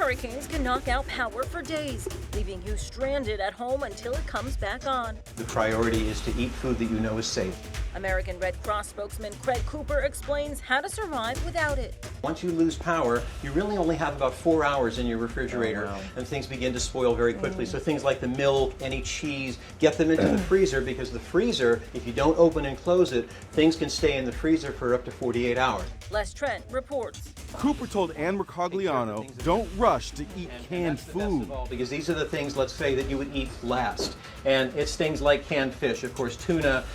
Hurricanes can knock out power for days, leaving you stranded at home until it comes back on. The priority is to eat food that you know is safe. American Red Cross spokesman Craig Cooper explains how to survive without it. Once you lose power, you really only have about 4 hours in your refrigerator, and things begin to spoil very quickly. So things like the milk, any cheese, get them into the freezer, because the freezer, if you don't open and close it, things can stay in the freezer for up to 48 hours. Les Trent reports. Cooper told Ann Mercogliano, don't rush to eat canned food. Because these are the things, let's say, that you would eat last. And it's things like canned fish, of course, tuna.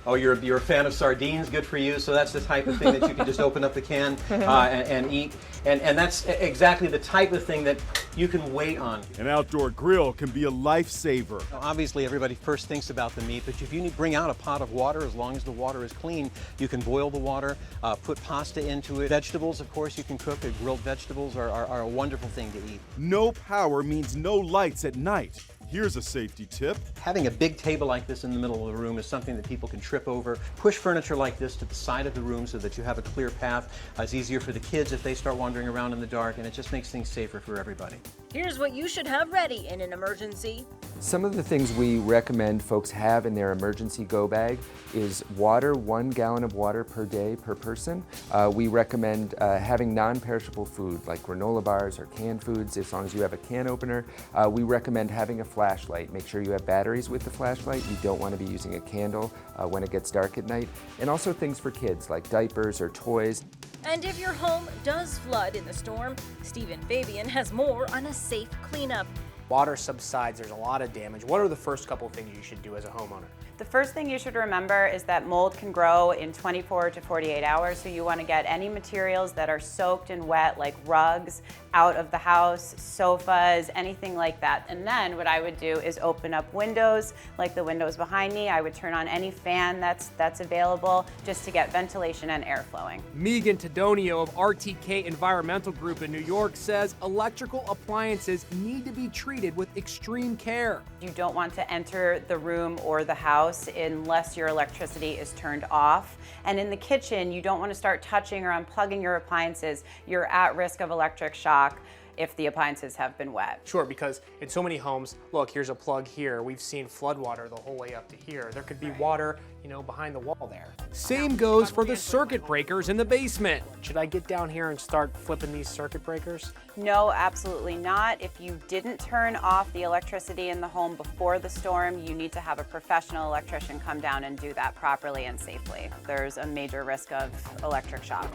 Oh, you're a fan of sardines, good for you. So that's the type of thing that you can just open up the can and eat. And that's exactly the type of thing that you can wait on. An outdoor grill can be a lifesaver. Now, obviously, everybody first thinks about the meat, but if you bring out a pot of water, as long as the water is clean, you can boil the water, put pasta into it. Vegetables, of course, you can cook. Grilled vegetables are a wonderful thing to eat. No power means no lights at night. Here's a safety tip. Having a big table like this in the middle of the room is something that people can trip over. Push furniture like this to the side of the room so that you have a clear path. It's easier for the kids if they start wandering around in the dark, and it just makes things safer for everybody. Here's what you should have ready in an emergency. Some of the things we recommend folks have in their emergency go bag is water, 1 gallon of water per day per person. We recommend having non-perishable food like granola bars or canned foods as long as you have a can opener. We recommend having a flashlight. Make sure you have batteries with the flashlight. You don't want to be using a candle when it gets dark at night. And also things for kids like diapers or toys. And if your home does flood in the storm, Stephen Fabian has more on a safe cleanup. Water subsides, there's a lot of damage. What are the first couple of things you should do as a homeowner? The first thing you should remember is that mold can grow in 24 to 48 hours, so you want to get any materials that are soaked and wet, like rugs, out of the house, sofas, anything like that. And then what I would do is open up windows, like the windows behind me. I would turn on any fan that's available just to get ventilation and air flowing. Megan Tedonio of RTK Environmental Group in New York says electrical appliances need to be treated with extreme care. You don't want to enter the room or the house unless your electricity is turned off. And in the kitchen, you don't want to start touching or unplugging your appliances. You're at risk of electric shock if the appliances have been wet. Sure, because in so many homes, look, here's a plug here. We've seen flood water the whole way up to here. There could be water, behind the wall there. Same goes for the circuit breakers in the basement. Should I get down here and start flipping these circuit breakers? No, absolutely not. If you didn't turn off the electricity in the home before the storm, you need to have a professional electrician come down and do that properly and safely. There's a major risk of electric shock.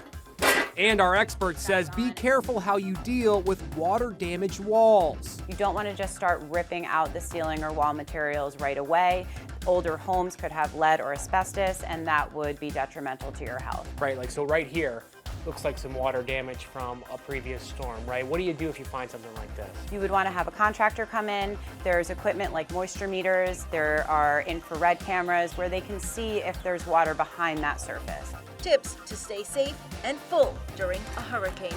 And our expert says be careful how you deal with water-damaged walls. You don't want to just start ripping out the ceiling or wall materials right away. Older homes could have lead or asbestos, and that would be detrimental to your health. Right, so right here, looks like some water damage from a previous storm, right? What do you do if you find something like this? You would want to have a contractor come in. There's equipment like moisture meters. There are infrared cameras where they can see if there's water behind that surface. Tips to stay safe and full during a hurricane.